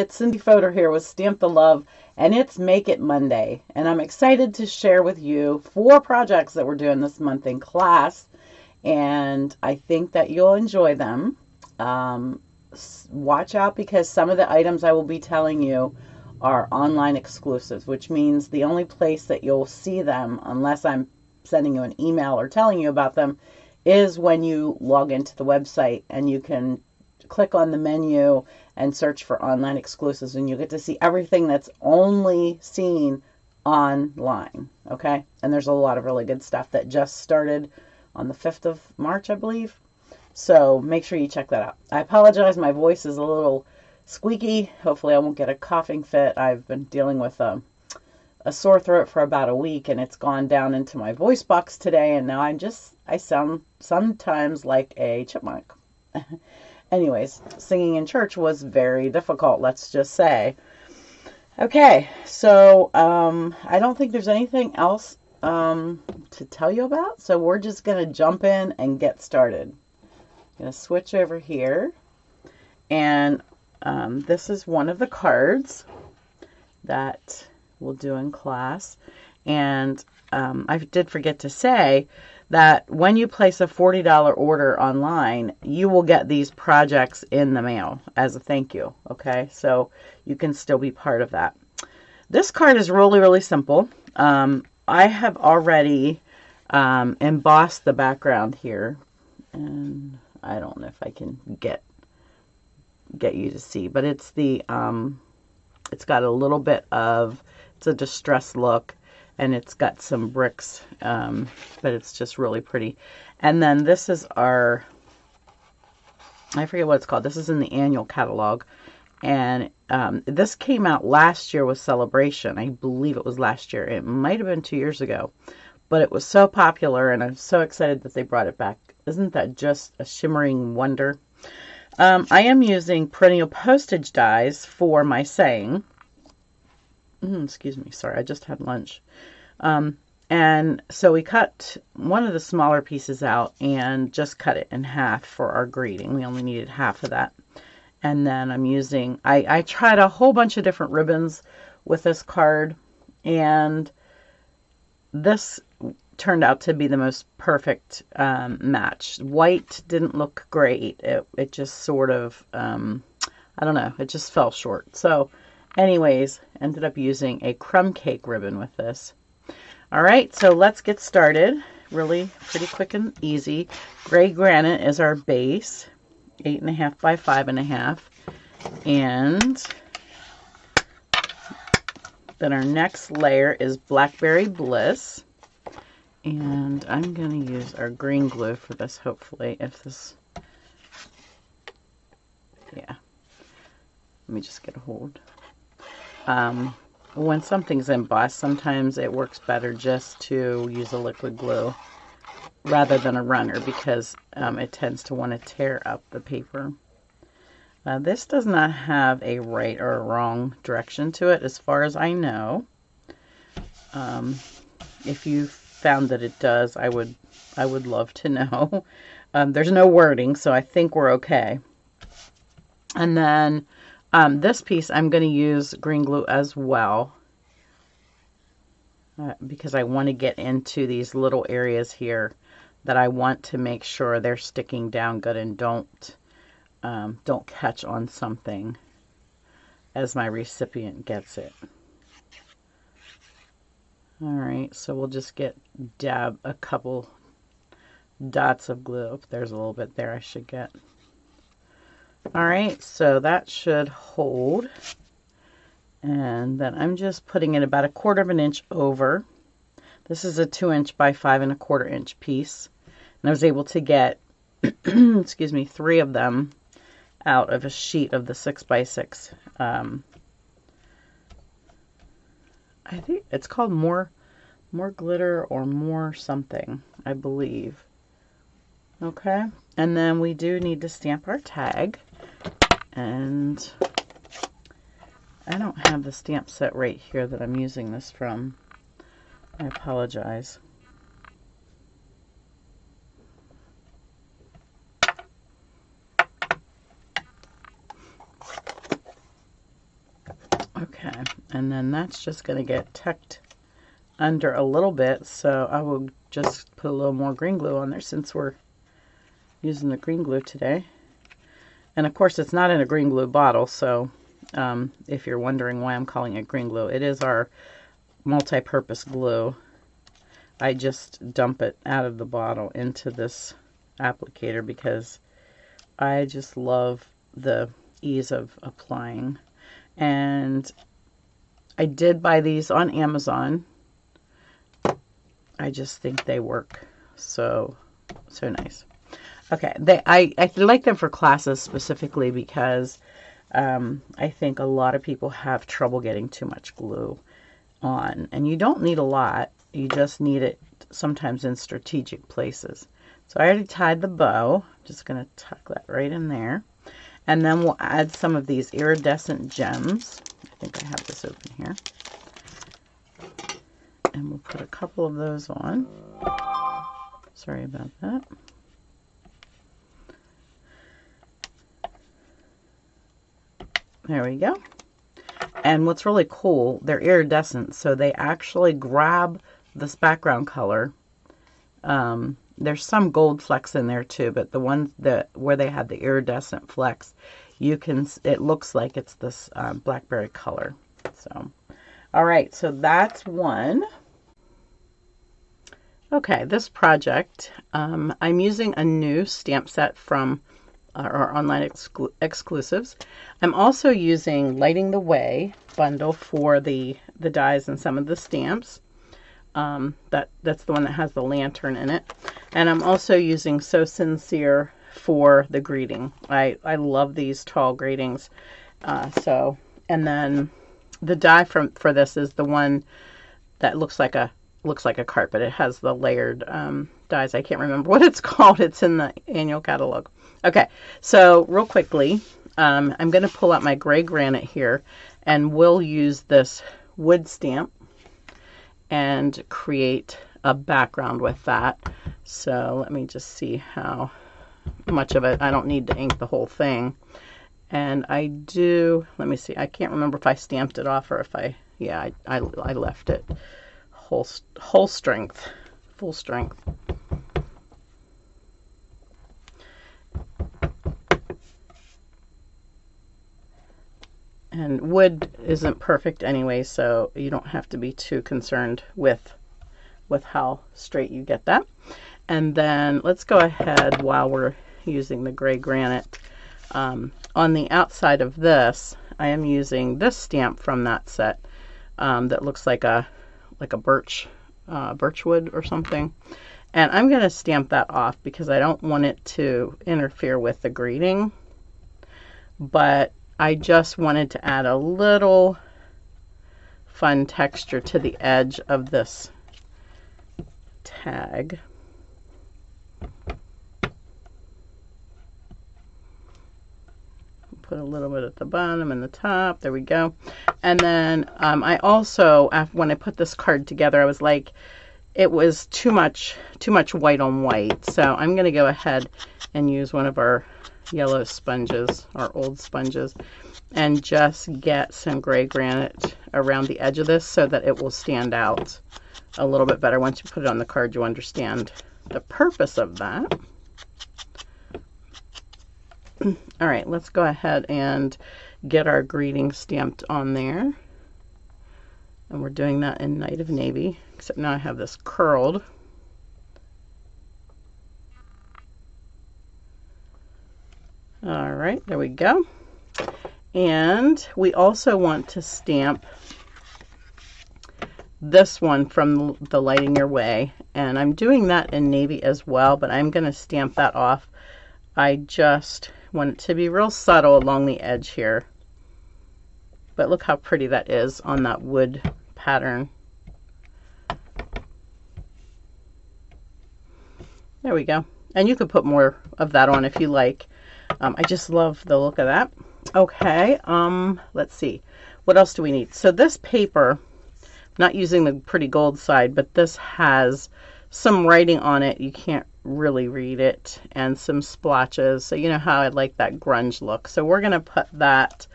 it's Cindy Fodor here with Stamp the Love, and it's Make It Monday. And I'm excited to share with you 4 projects that we're doing this month in class, and I think that you'll enjoy them. Watch out because some of the items I will be telling you are online exclusives, which means the only place that you'll see them, unless I'm sending you an email or telling you about them, is when you log into the website and you can click on the menu and search for online exclusives, and you get to see everything that's only seen online. Okay? And there's a lot of really good stuff that just started on the 5th of March, I believe. So make sure you check that out. I apologize, my voice is a little squeaky. Hopefully I won't get a coughing fit. I've been dealing with a sore throat for about a week, and it's gone down into my voice box today, and now I sound sometimes like a chipmunk. Anyways, singing in church was very difficult, let's just say. Okay, so I don't think there's anything else to tell you about, so we're just going to jump in and get started. I'm going to switch over here, and this is one of the cards that we'll do in class. And I did forget to say that when you place a $40 order online, you will get these projects in the mail as a thank you. Okay, so you can still be part of that. This card is really, really simple. I have already embossed the background here, and I don't know if I can get you to see, but it's the it's got a little bit of, it's a distressed look, and it's got some bricks, but it's just really pretty. And then this is our, I forget what it's called. This is in the annual catalog, and this came out last year with Celebration. I believe it was last year. It might have been 2 years ago, but it was so popular, and I'm so excited that they brought it back. Isn't that just a shimmering wonder? I am using perennial postage dies for my saying. Excuse me, sorry, I just had lunch. And so we cut one of the smaller pieces out and just cut it in half for our greeting. We only needed half of that. And then I'm using, I tried a whole bunch of different ribbons with this card, and this turned out to be the most perfect match. White didn't look great. It just sort of, I don't know, it just fell short. So anyways, ended up using a crumb cake ribbon with this. All right, so let's get started. Really pretty quick and easy. Gray granite is our base, 8.5 by 5.5. And then our next layer is Blackberry Bliss. And I'm going to use our green glue for this, hopefully, if this, yeah. Let me just get a hold. When something's embossed, sometimes it works better just to use a liquid glue rather than a runner, because it tends to want to tear up the paper. This does not have a right or a wrong direction to it, as far as I know. If you found that it does, I would love to know. There's no wording, so I think we're okay. And then this piece I'm going to use green glue as well, because I want to get into these little areas here that I want to make sure they're sticking down good and don't catch on something as my recipient gets it. All right, so we'll just dab a couple dots of glue. There's a little bit there I should get. All right, so that should hold. And then I'm just putting it about 1/4 inch over. This is a 2-inch by 5 1/4 inch piece. And I was able to get, excuse me, 3 of them out of a sheet of the 6 by 6. I think it's called more glitter or more something, I believe. Okay, and then we do need to stamp our tag, and I don't have the stamp set right here that I'm using this from. I apologize. And then that's just going to get tucked under a little bit, so I will just put a little more green glue on there since we're using the green glue today. And of course it's not in a green glue bottle, so if you're wondering why I'm calling it green glue, it is our multi-purpose glue. I just dump it out of the bottle into this applicator because I just love the ease of applying. And I did buy these on Amazon. I just think they work so nice. Okay, I like them for classes specifically because I think a lot of people have trouble getting too much glue on, and you don't need a lot. You just need it sometimes in strategic places. So I already tied the bow. Just going to tuck that right in there, and then we'll add some of these iridescent gems. I think I have this open here. And we'll put a couple of those on. Sorry about that. There we go. And what's really cool, they're iridescent, so they actually grab this background color. There's some gold flecks in there too, but the ones where they had the iridescent flecks, it looks like it's this blackberry color. So, all right, so that's one. Okay, this project, I'm using a new stamp set from our online exclusives. I'm also using Lighting the Way bundle for the dies and some of the stamps. That's the one that has the lantern in it. And I'm also using So Sincere for the greeting. I love these tall greetings. And then the die for this is the one that looks like a carpet. It has the layered dies. I can't remember what it's called. It's in the annual catalog. Okay, so real quickly, I'm going to pull out my gray granite here, and we'll use this wood stamp and create a background with that. So let me just see how much of it. I don't need to ink the whole thing. And I do, let me see, I can't remember if I stamped it off or if I left it whole strength, full strength. And wood isn't perfect anyway, so you don't have to be too concerned with how straight you get that. And then let's go ahead while we're using the gray granite. On the outside of this, I am using this stamp from that set that looks like a birchwood or something. And I'm going to stamp that off because I don't want it to interfere with the greeting. But I just wanted to add a little fun texture to the edge of this tag. Put a little bit at the bottom and the top. There we go. And then I also, when I put this card together, I was like, it was too much white on white. So I'm going to go ahead and use one of our yellow sponges, our old sponges, and just get some gray granite around the edge of this so that it will stand out a little bit better. Once you put it on the card, you understand the purpose of that. All right, let's go ahead and get our greeting stamped on there. And we're doing that in Night of Navy, except now I have this curled. All right, there we go. And we also want to stamp this one from the Lighting Your Way. And I'm doing that in navy as well, but I'm going to stamp that off. I just want it to be real subtle along the edge here. But look how pretty that is on that wood pattern. There we go. And you could put more of that on if you like. I just love the look of that. Okay, let's see. What else do we need? So this paper, not using the pretty gold side, but this has some writing on it. You can't really read it, and some splotches. So you know how I like that grunge look. So we're going to put that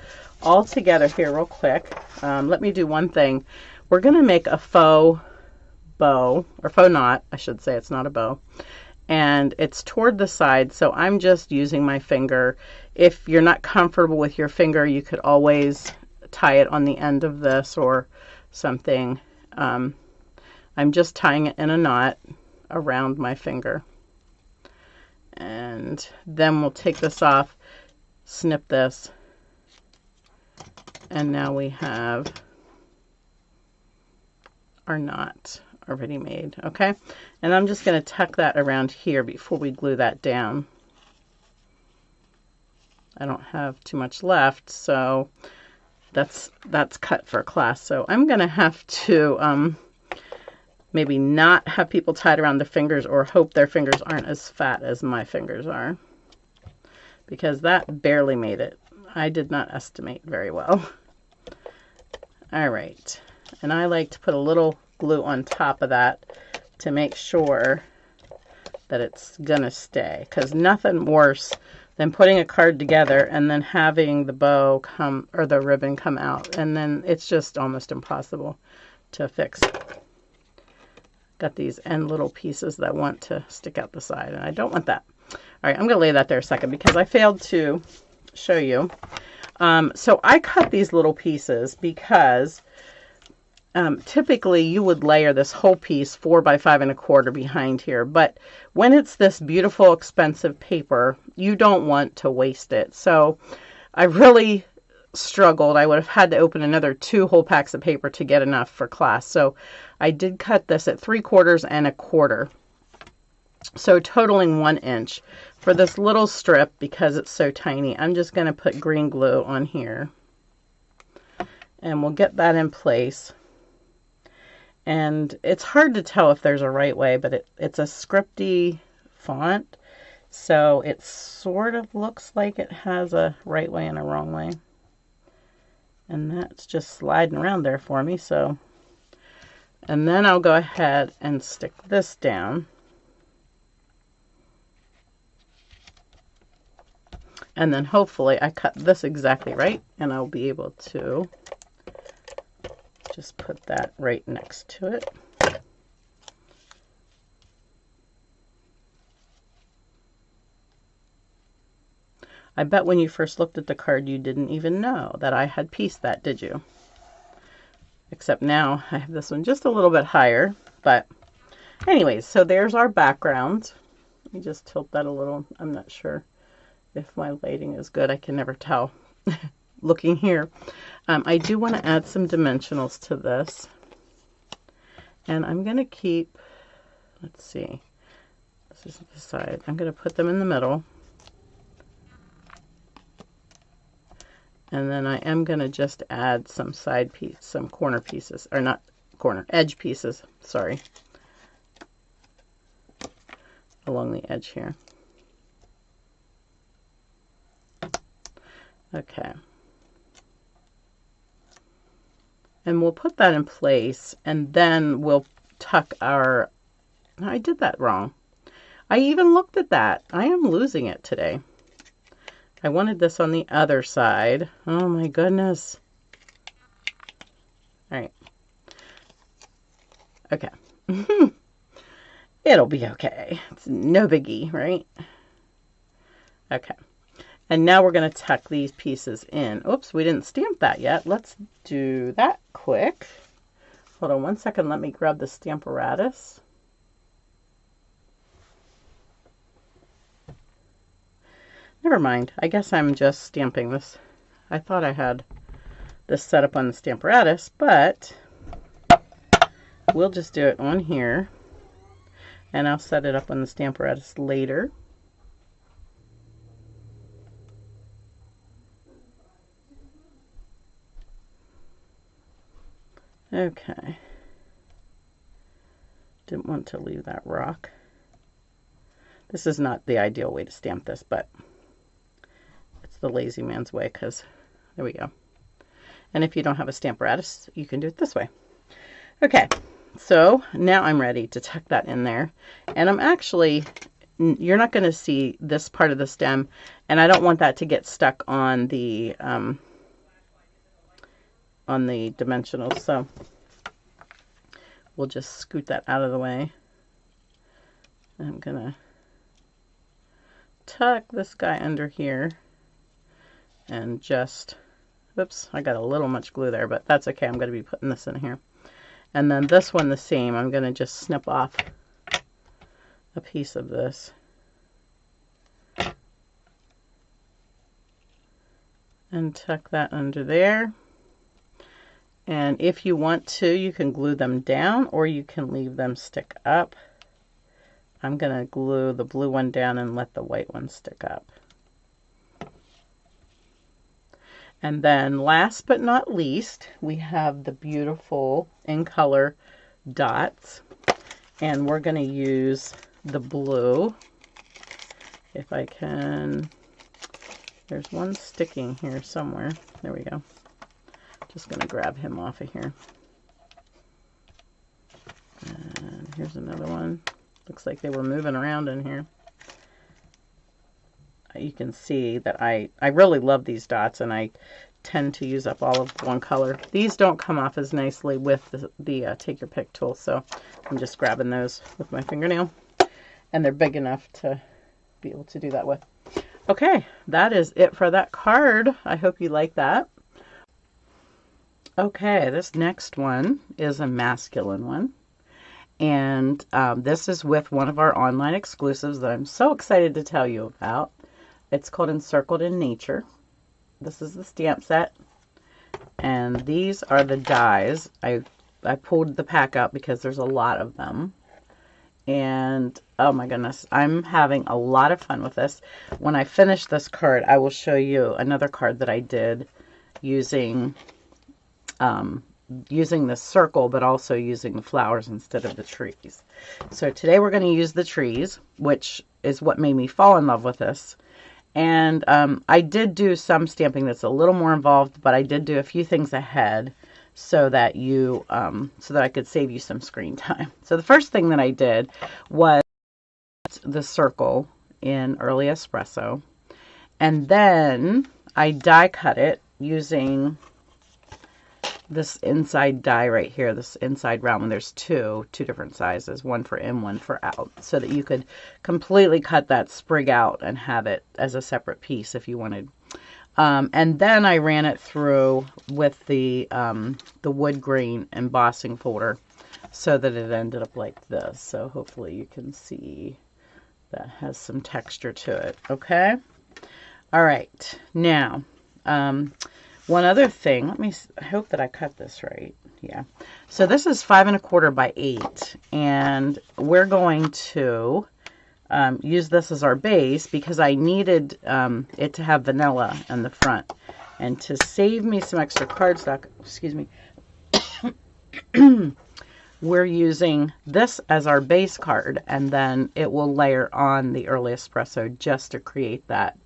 all together here real quick. Let me do one thing. We're going to make a faux bow, or faux knot, I should say. It's not a bow. And it's toward the side, so I'm just using my finger. If you're not comfortable with your finger, you could always tie it on the end of this or something. I'm just tying it in a knot around my finger. And then we'll take this off, snip this, and now we have our knot already made. Okay, and I'm just going to tuck that around here before we glue that down. I don't have too much left, so that's cut for class. So I'm going to have to maybe not have people tied around their fingers, or hope their fingers aren't as fat as my fingers are, because that barely made it. I did not estimate very well. All right, and I like to put a little glue on top of that to make sure that it's gonna stay, because nothing worse than putting a card together and then having the bow come, or the ribbon come out, and then it's just almost impossible to fix. Got these end little pieces that want to stick out the side, and I don't want that. All right, I'm going to lay that there a second because I failed to show you. So I cut these little pieces because typically you would layer this whole piece 4 by 5 1/4 behind here, but when it's this beautiful, expensive paper, you don't want to waste it. So I really struggled. I would have had to open another 2 whole packs of paper to get enough for class. So I did cut this at 3/4 and 1/4. So totaling 1 inch. For this little strip, because it's so tiny, I'm just going to put green glue on here. And we'll get that in place. And it's hard to tell if there's a right way, but it's a scripty font. So it sort of looks like it has a right way and a wrong way. And that's just sliding around there for me. So, and then I'll go ahead and stick this down. And then hopefully I cut this exactly right, and I'll be able to just put that right next to it. I bet when you first looked at the card, you didn't even know that I had pieced that, did you? Except now I have this one just a little bit higher. But anyways, so there's our background. Let me just tilt that a little. I'm not sure if my lighting is good. I can never tell looking here. I do want to add some dimensionals to this. And I'm going to keep, let's see, this is the side. I'm going to put them in the middle. And then I am going to just add some side piece, some corner pieces, or not corner, edge pieces, sorry, along the edge here. Okay. And we'll put that in place, and then we'll tuck our, I did that wrong. I even looked at that. I am losing it today. I wanted this on the other side. Oh my goodness. All right. Okay. It'll be okay. It's no biggie, right? Okay. And now we're going to tuck these pieces in. Oops, we didn't stamp that yet. Let's do that quick. Hold on one second. Let me grab the Stamparatus. Never mind. I guess I'm just stamping this. I thought I had this set up on the Stamparatus, but we'll just do it on here. And I'll set it up on the Stamparatus later. Okay. Didn't want to leave that rock. This is not the ideal way to stamp this, but it's the lazy man's way, because there we go. And if you don't have a Stamparatus, you can do it this way. Okay, so now I'm ready to tuck that in there. And I'm actually, you're not going to see this part of the stem, and I don't want that to get stuck on the on the dimensionals, so we'll just scoot that out of the way. I'm gonna tuck this guy under here and just, oops, I got a little much glue there, but that's okay. I'm going to be putting this in here. And then this one the same. I'm going to just snip off a piece of this. And tuck that under there. And if you want to, you can glue them down or you can leave them stick up. I'm going to glue the blue one down and let the white one stick up. And then last but not least, we have the beautiful in color dots. And we're going to use the blue. If I can, there's one sticking here somewhere. There we go. Just going to grab him off of here. And here's another one. Looks like they were moving around in here. You can see that I really love these dots, and I tend to use up all of one color. These don't come off as nicely with the Take Your Pick tool, so I'm just grabbing those with my fingernail. And they're big enough to be able to do that with. Okay, that is it for that card. I hope you like that. Okay, this next one is a masculine one. And this is with one of our online exclusives that I'm so excited to tell you about. It's called Encircled in Nature. This is the stamp set. And these are the dies. I pulled the pack out because there's a lot of them. And oh my goodness, I'm having a lot of fun with this. When I finish this card, I will show you another card that I did using the circle, but also using the flowers instead of the trees. So today we're going to use the trees, which is what made me fall in love with this. And I did do some stamping that's a little more involved, but I did do a few things ahead so that I could save you some screen time. So the first thing that I did was the circle in Early Espresso, and then I die cut it using this inside die right here, this inside round one. There's two different sizes, one for in, one for out, so that you could completely cut that sprig out and have it as a separate piece if you wanted. And then I ran it through with the wood grain embossing folder so that it ended up like this. So hopefully you can see that has some texture to it. Okay. All right. Now, one other thing, I hope that I cut this right. Yeah. So this is 5 1/4 by 8, and we're going to use this as our base because I needed it to have vanilla in the front. And to save me some extra cardstock, excuse me, we're using this as our base card, and then it will layer on the Early Espresso just to create that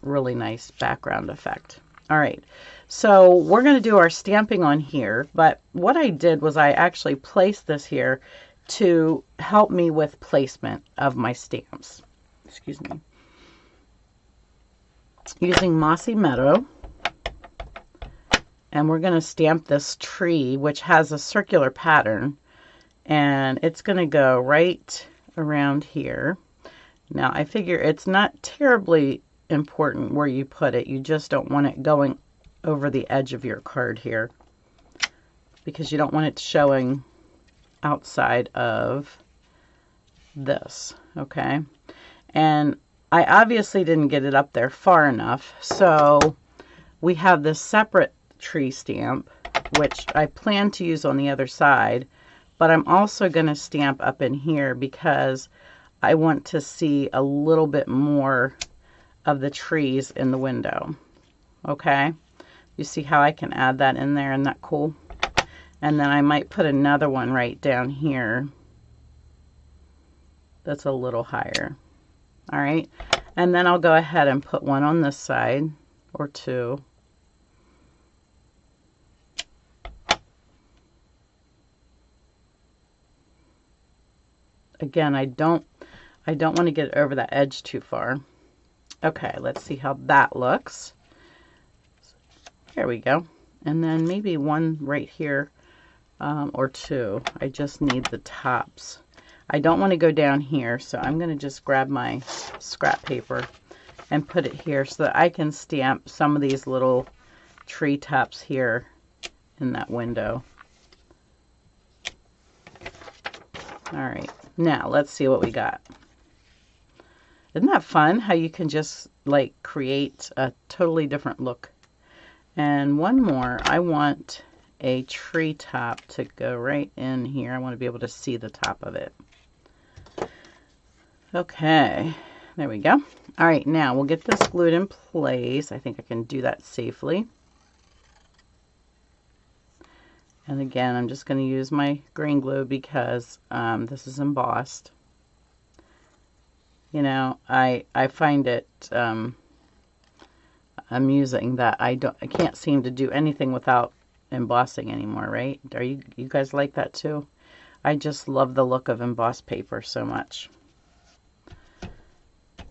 really nice background effect. All right, so we're going to do our stamping on here, but what I did was I actually placed this here to help me with placement of my stamps. Excuse me. Using Mossy Meadow, and we're going to stamp this tree, which has a circular pattern, and it's going to go right around here. Now, I figure it's not terribly important where you put it. You just don't want it going over the edge of your card here because you don't want it showing outside of this. Okay, and I obviously didn't get it up there far enough, so we have this separate tree stamp which I plan to use on the other side, but I'm also going to stamp up in here because I want to see a little bit more of the trees in the window. Okay, you see how I can add that in there? Isn't that cool? And then I might put another one right down here that's a little higher. All right, and then I'll go ahead and put one on this side, or two. Again, I don't want to get over that edge too far. Okay, let's see how that looks. There we go. And then maybe one right here, or two. I just need the tops. I don't want to go down here, so I'm going to just grab my scrap paper and put it here so that I can stamp some of these little tree tops here in that window. All right, now let's see what we got. Isn't that fun how you can just like create a totally different look? And one more, I want a tree top to go right in here. I want to be able to see the top of it. Okay, there we go. All right, now we'll get this glued in place. I think I can do that safely. And again, I'm just going to use my green glue because this is embossed. You know, I find it amusing that I can't seem to do anything without embossing anymore, right? Are you guys like that too? I just love the look of embossed paper so much.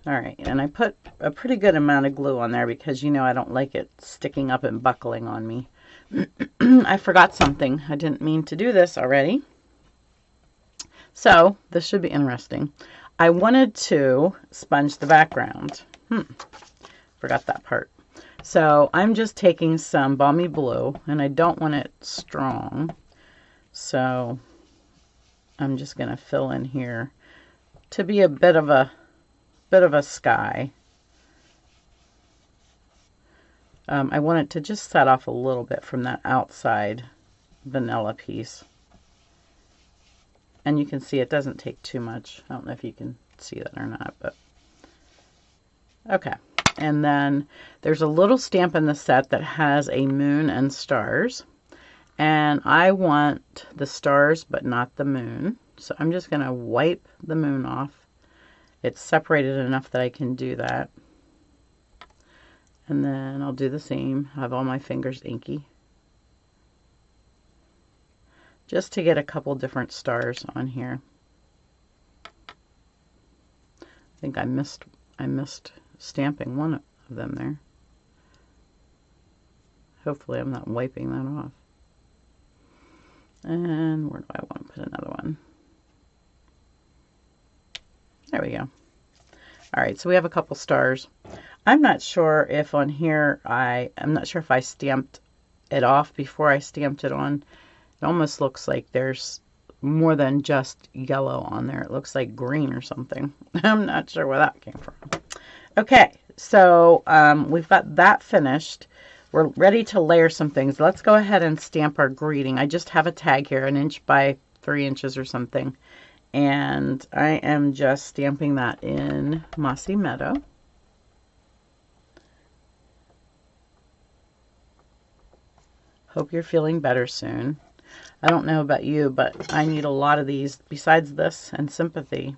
All right, and I put a pretty good amount of glue on there because, you know, I don't like it sticking up and buckling on me. I forgot something. I didn't mean to do this already. So, this should be interesting. I wanted to sponge the background. Forgot that part. So, I'm just taking some Balmy Blue, and I don't want it strong. So, I'm just going to fill in here to be a bit of a sky. I want it to just set off a little bit from that outside vanilla piece. And you can see it doesn't take too much. I don't know if you can see that or not, but okay. And then there's a little stamp in the set that has a moon and stars. And I want the stars, but not the moon. So I'm just going to wipe the moon off. It's separated enough that I can do that. And then I'll do the same. I have all my fingers inky. Just to get a couple different stars on here. I think I missed stamping one of them there. Hopefully I'm not wiping that off. And where do I want to put another one? There we go. All right, so we have a couple stars. I'm not sure if on here, I'm not sure if I stamped it off before I stamped it on. It almost looks like there's more than just yellow on there. It looks like green or something. I'm not sure where that came from. Okay, so we've got that finished. We're ready to layer some things. Let's go ahead and stamp our greeting. I just have a tag here, 1 inch by 3 inches or something. And I am just stamping that in Mossy Meadow. Hope you're feeling better soon. I don't know about you, but I need a lot of these besides this and sympathy.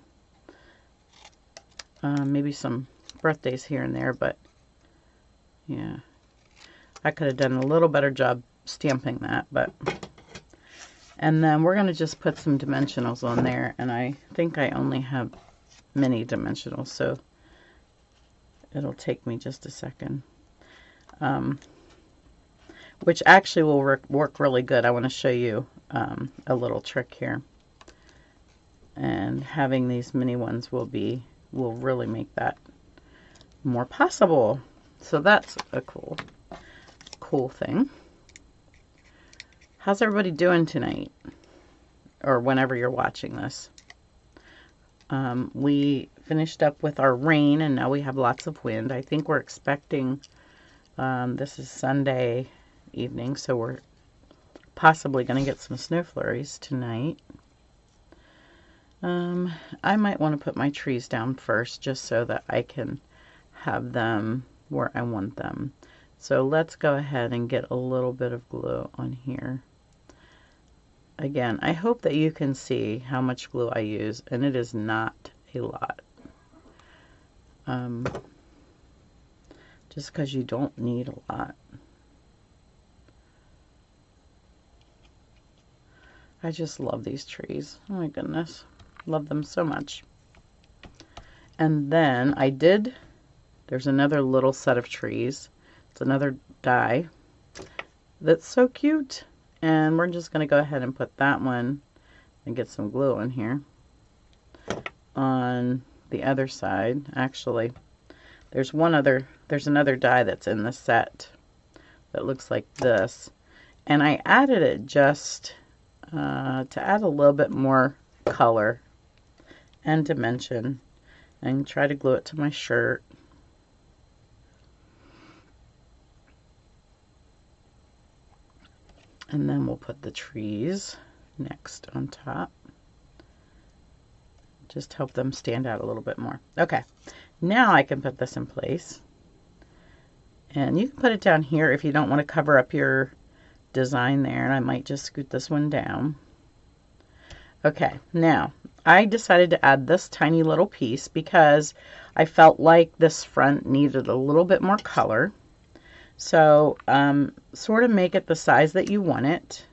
Maybe some birthdays here and there, but yeah. I could have done a little better job stamping that, but... And then we're going to just put some dimensionals on there, and I think I only have mini dimensionals, so it'll take me just a second. Which actually will work really good. I want to show you a little trick here. And having these mini ones will really make that more possible. So that's a cool thing. How's everybody doing tonight? Or whenever you're watching this. We finished up with our rain, and now we have lots of wind. I think we're expecting, this is Sunday evening, so we're possibly going to get some snow flurries tonight. I might want to put my trees down first, just so that I can have them where I want them. So let's go ahead and get a little bit of glue on here. Again, I hope that you can see how much glue I use, and it is not a lot. Just because you don't need a lot. I just love these trees. Oh my goodness. Love them so much. And then there's another little set of trees. It's another die. that's so cute. And we're just going to go ahead and put that one and get some glue in here on the other side. Actually, there's another die that's in the set that looks like this. And I added it just to add a little bit more color and dimension, and try to glue it to my shirt. And then we'll put the trees next on top. Just help them stand out a little bit more. Okay, now I can put this in place. And you can put it down here if you don't want to cover up your design there. And I might just scoot this one down. Okay, now I decided to add this tiny little piece because I felt like this front needed a little bit more color. So sort of make it the size that you want it,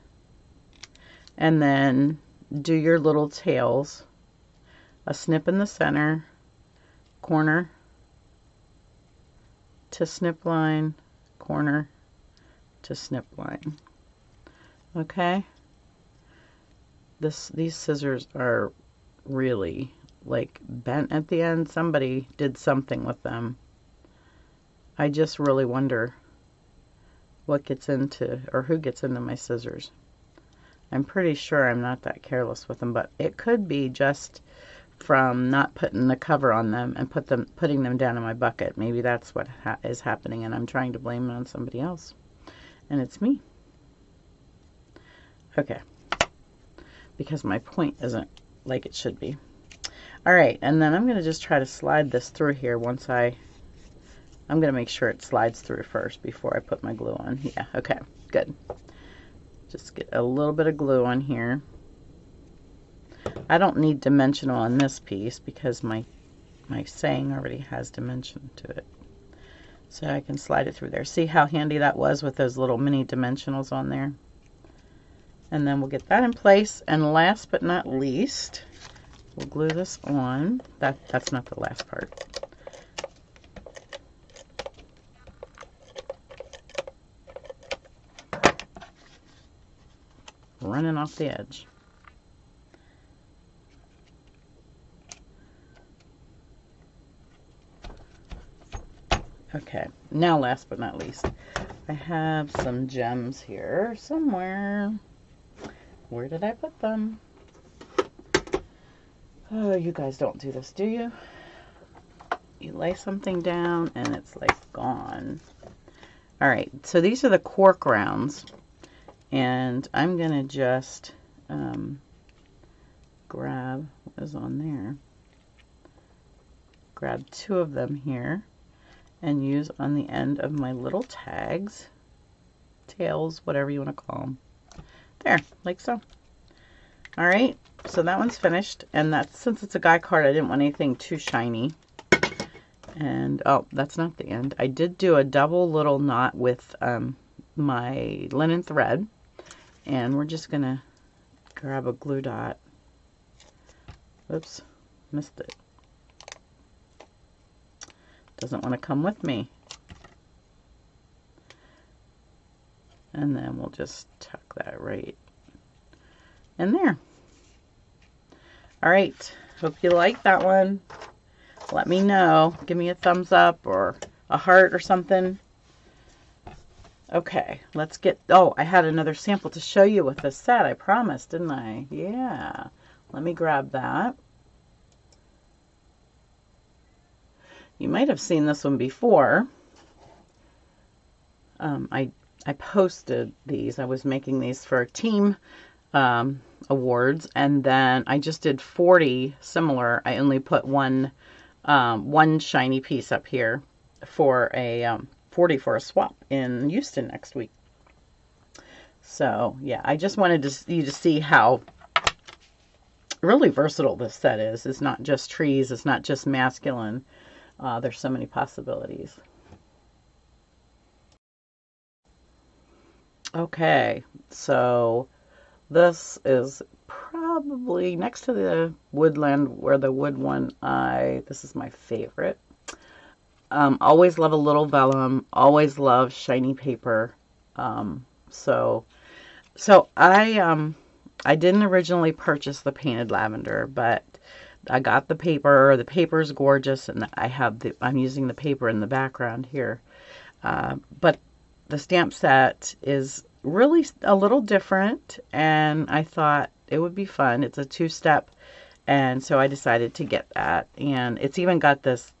and then do your little tails, a snip in the center, corner to snip line, corner to snip line. Okay, these scissors are really like bent at the end. Somebody did something with them. I just really wonder what gets into, or who gets into my scissors. I'm pretty sure I'm not that careless with them, but it could be just from not putting the cover on them and putting them down in my bucket. Maybe that's what is happening, and I'm trying to blame it on somebody else, and it's me. Okay, because my point isn't like it should be. All right, and then I'm going to just try to slide this through here once I'm going to make sure it slides through first before I put my glue on. Yeah, okay, good. Just get a little bit of glue on here. I don't need dimensional on this piece because my saying already has dimension to it. So I can slide it through there. See how handy that was with those little mini dimensionals on there? And then we'll get that in place. And last but not least, we'll glue this on. That's not the last part. Running off the edge. Okay, now last but not least, I have some gems here somewhere. Where did I put them? Oh, you guys don't do this, do you? You lay something down and it's like gone. All right, so these are the cork rounds. And I'm going to just grab what is on there. Grab 2 of them here and use on the end of my little tags, tails, whatever you want to call them. There, like so. All right, so that one's finished. And that's, since it's a guy card, I didn't want anything too shiny. And, oh, that's not the end. I did do a double little knot with my linen thread. And we're just going to grab a glue dot. Oops, missed it. Doesn't want to come with me. And then we'll just tuck that right in there. All right, hope you like that one. Let me know. Give me a thumbs up or a heart or something. Okay, let's get, oh, I had another sample to show you with this set, I promised, didn't I? Yeah, let me grab that. You might have seen this one before. I posted these. I was making these for team awards, and then I just did 40 similar. I only put one shiny piece up here for a 40 for a swap in Houston next week. So yeah, I just wanted you to see how really versatile this set is. It's not just trees. It's not just masculine. There's so many possibilities. Okay, so this is probably next to the woodland where the wood one, this is my favorite. Always love a little vellum, always love shiny paper. So I didn't originally purchase the painted lavender, but I got the paper. The paper is gorgeous, and I'm using the paper in the background here. But the stamp set is really a little different, and I thought it would be fun. It's a 2-step, and so I decided to get that. And it's even got this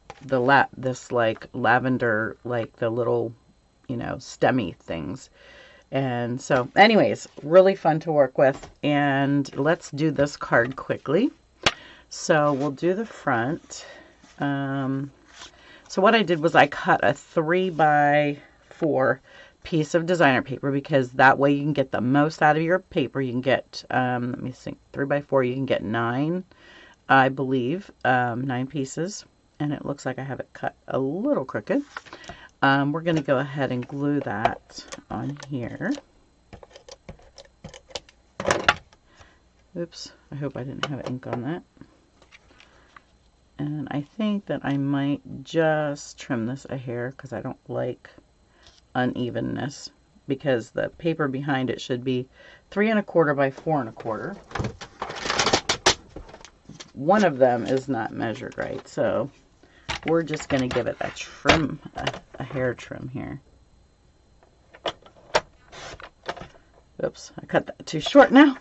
like lavender, like the little, stemmy things. And so anyways, really fun to work with. And let's do this card quickly. So we'll do the front. So what I did was I cut a 3x4 piece of designer paper, because that way you can get the most out of your paper. You can get, let me think, 3x4, you can get 9, I believe, 9 pieces. And it looks like I have it cut a little crooked. We're going to go ahead and glue that on here. Oops, I hope I didn't have ink on that. And I think that I might just trim this a hair, because I don't like unevenness, because the paper behind it should be 3 1/4 by 4 1/4. One of them is not measured right, so we're just going to give it a trim, a hair trim here. Oops, I cut that too short now.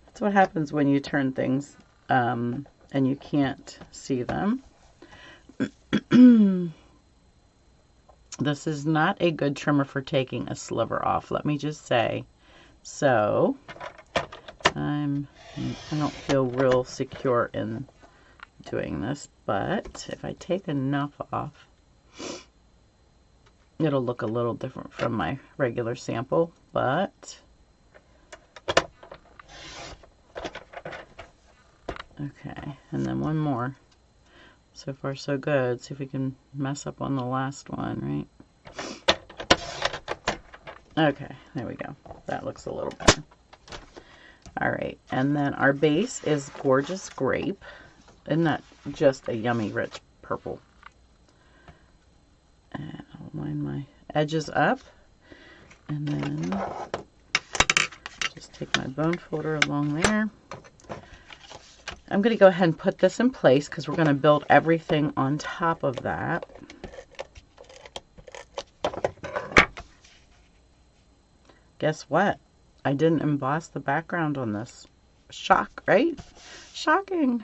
That's what happens when you turn things and you can't see them. This is not a good trimmer for taking a sliver off, let me just say. So I don't feel real secure in doing this, but if I take enough off, it'll look a little different from my regular sample. But okay, and then one more. So far so good. See if we can mess up on the last one, right? Okay, there we go. That looks a little better. All right, and then our base is Gorgeous Grape. Isn't that just a yummy rich purple? And I'll line my edges up, and then just take my bone folder along there. I'm going to go ahead and put this in place, because we're going to build everything on top of that. Guess what? I didn't emboss the background on this. Shock, right? Shocking.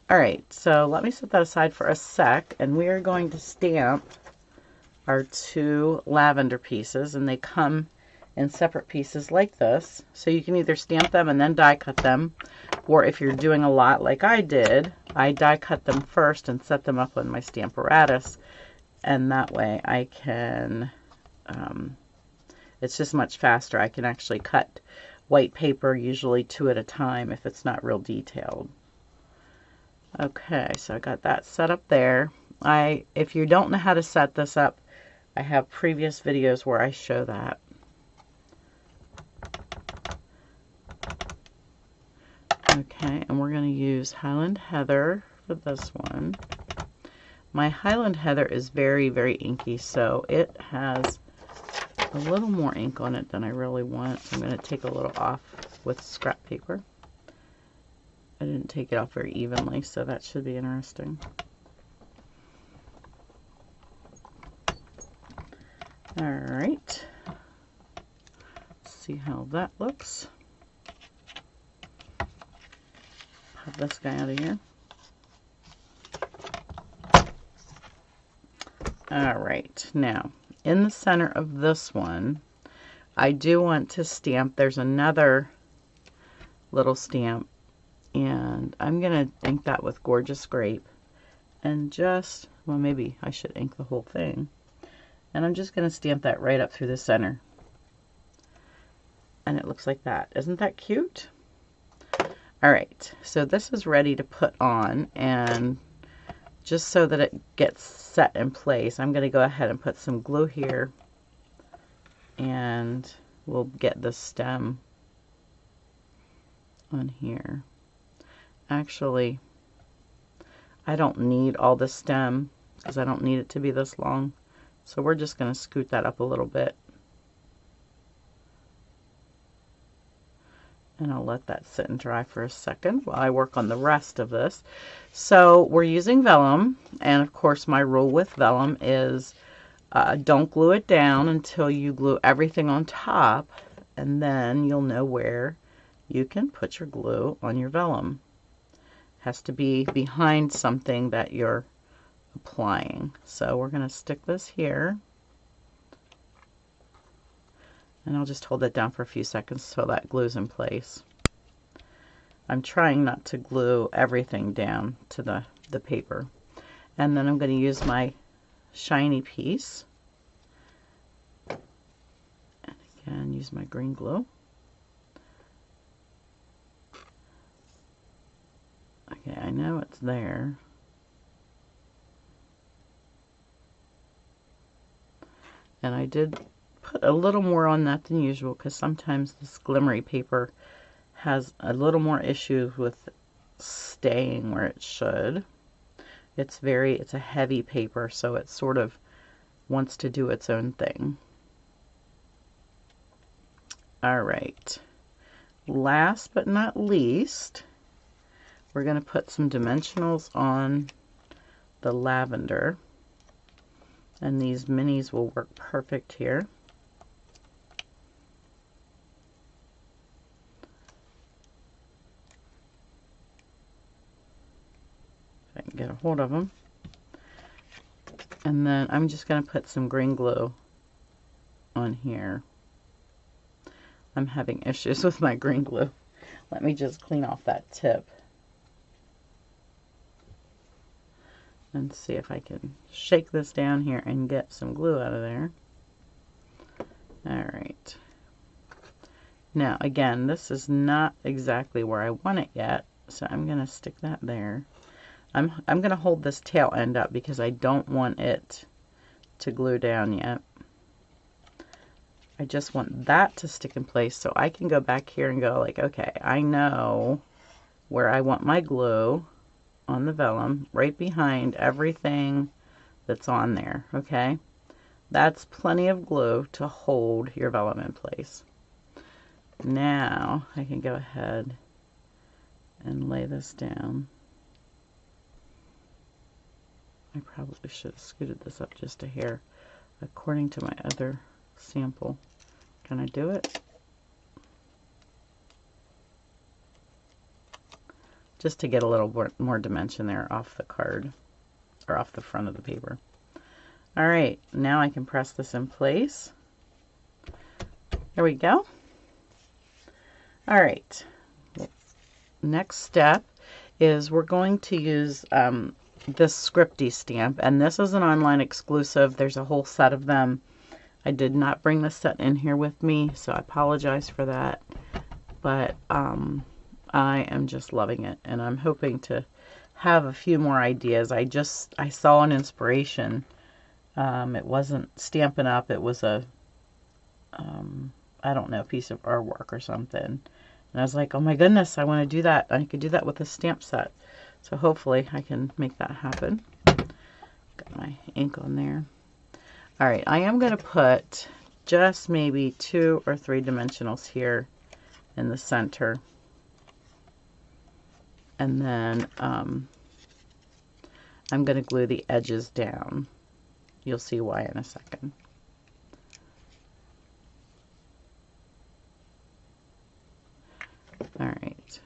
All right, so let me set that aside for a sec, and we are going to stamp our 2 lavender pieces, and they come in separate pieces like this. So you can either stamp them and then die cut them, or if you're doing a lot like I did, I die cut them first and set them up on my Stamparatus, and that way I can, it's just much faster. I can actually cut white paper, usually 2 at a time if it's not real detailed. Okay, so I got that set up there. If you don't know how to set this up, I have previous videos where I show that. Okay, and we're going to use Highland Heather for this one. My Highland Heather is very, very inky, so it has a little more ink on it than I really want. So I'm going to take a little off with scrap paper. I didn't take it off very evenly, so that should be interesting. All right, let's see how that looks. Pop this guy out of here. All right, now in the center of this one, I do want to stamp. There's another little stamp, and I'm going to ink that with Gorgeous Grape, and just, well, maybe I should ink the whole thing. And I'm just going to stamp that right up through the center. And it looks like that. Isn't that cute? All right, so this is ready to put on, and just so that it gets set in place, I'm going to go ahead and put some glue here, and we'll get the stem on here. Actually, I don't need all the stem, because I don't need it to be this long, so we're just going to scoot that up a little bit. And I'll let that sit and dry for a second while I work on the rest of this. So we're using vellum, and of course my rule with vellum is don't glue it down until you glue everything on top, and then you'll know where you can put your glue on your vellum. It has to be behind something that you're applying. So we're going to stick this here. And I'll just hold it down for a few seconds so that glue's in place. I'm trying not to glue everything down to the paper. And then I'm going to use my shiny piece. And again, use my green glue. Okay, I know it's there. And I did put a little more on that than usual because sometimes this glimmery paper has a little more issues with staying where it should. It's a heavy paper, so it sort of wants to do its own thing. All right. Last but not least, we're going to put some dimensionals on the lavender. And these minis will work perfect here. If I can get a hold of them. And then I'm just going to put some green glue on here. I'm having issues with my green glue. Let me just clean off that tip. And see if I can shake this down here and get some glue out of there. Alright. Now again, this is not exactly where I want it yet, so I'm going to stick that there. I'm going to hold this tail end up because I don't want it to glue down yet. I just want that to stick in place so I can go back here and go like, okay, I know where I want my glue on the vellum, right behind everything that's on there, okay? That's plenty of glue to hold your vellum in place. Now I can go ahead and lay this down. I probably should have scooted this up just a hair according to my other sample. Can I do it? Just to get a little more dimension there off the card, or off the front of the paper. Alright, now I can press this in place. There we go. Alright, next step is we're going to use this Scripty stamp, and this is an online exclusive. There's a whole set of them. I did not bring this set in here with me, so I apologize for that. But I am just loving it, and I'm hoping to have a few more ideas. I saw an inspiration. It wasn't Stampin' Up, it was a I don't know, piece of artwork or something. And I was like, oh my goodness, I want to do that. I could do that with a stamp set. So hopefully I can make that happen. Got my ink on there. Alright, I am going to put just maybe 2 or 3 dimensionals here in the center. And then I'm going to glue the edges down. You'll see why in a second. Alright.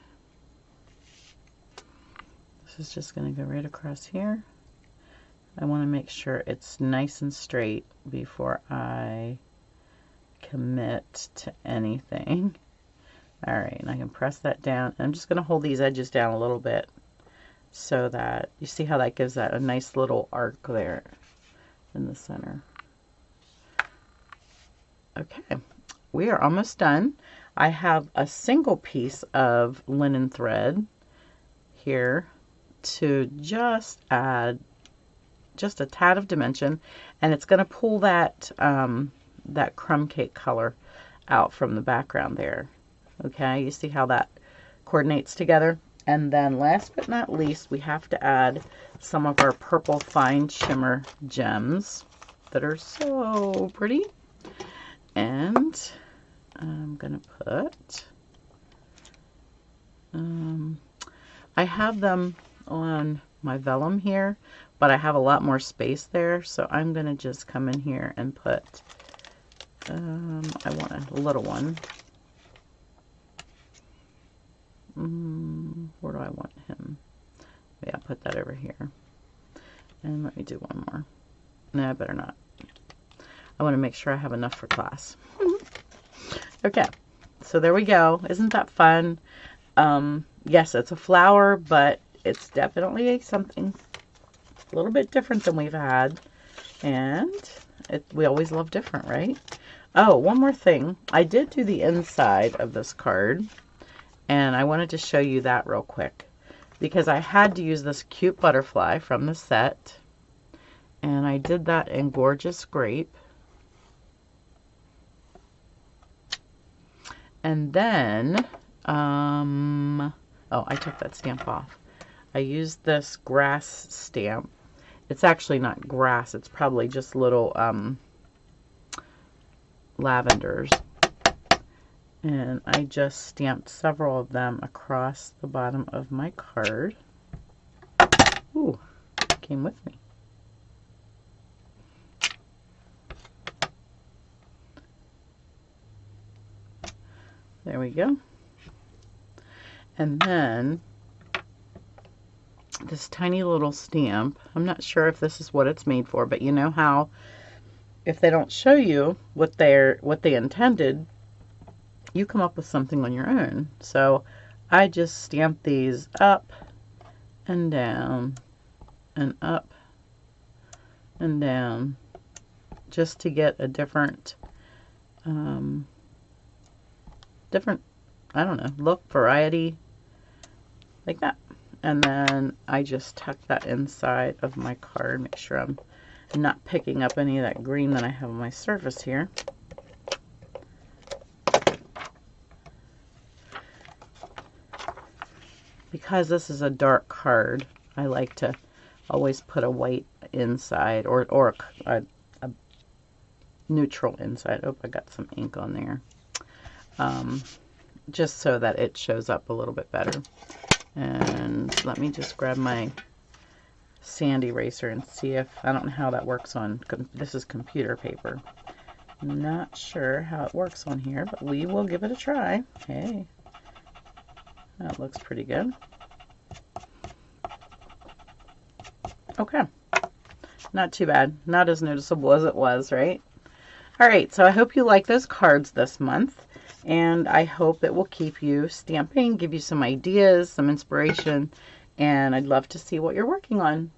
This is just going to go right across here. I want to make sure it's nice and straight before I commit to anything. Alright, and I can press that down. I'm just going to hold these edges down a little bit so that you see how that gives that a nice little arc there in the center. Okay, we are almost done. I have a single piece of linen thread here to just add just a tad of dimension, and it's going to pull that that crumb cake color out from the background there. Okay, you see how that coordinates together? And then last but not least, we have to add some of our purple fine shimmer gems that are so pretty. And I'm going to put I have them on my vellum here, but I have a lot more space there, so I'm going to just come in here and put, I want a little one. Where do I want him? Maybe I'll put that over here. And let me do one more. No, I better not. I want to make sure I have enough for class. Okay, so there we go. Isn't that fun? Yes, it's a flower, but it's definitely something a little bit different than we've had. And we always love different, right? Oh, one more thing. I did do the inside of this card, and I wanted to show you that real quick because I had to use this cute butterfly from the set, and I did that in Gorgeous Grape. And then, oh, I took that stamp off. I used this grass stamp. It's actually not grass. It's probably just little lavenders. And I just stamped several of them across the bottom of my card. Ooh, came with me. There we go. And then this tiny little stamp. I'm not sure if this is what it's made for, but you know how if they don't show you what they intended, you come up with something on your own. So I just stamped these up and down and up and down just to get a different I don't know, look, variety, like that. And then I just tuck that inside of my card, make sure I'm not picking up any of that green that I have on my surface here. Because this is a dark card, I like to always put a white inside or a neutral inside. Oh, I got some ink on there. Just so that it shows up a little bit better. And let me just grab my sand eraser and see if, I don't know how that works on, this is computer paper. Not sure how it works on here, but we will give it a try. Hey, that looks pretty good. Okay, not too bad. Not as noticeable as it was, right? All right, so I hope you like those cards this month. And I hope it will keep you stamping, give you some ideas, some inspiration, and I'd love to see what you're working on.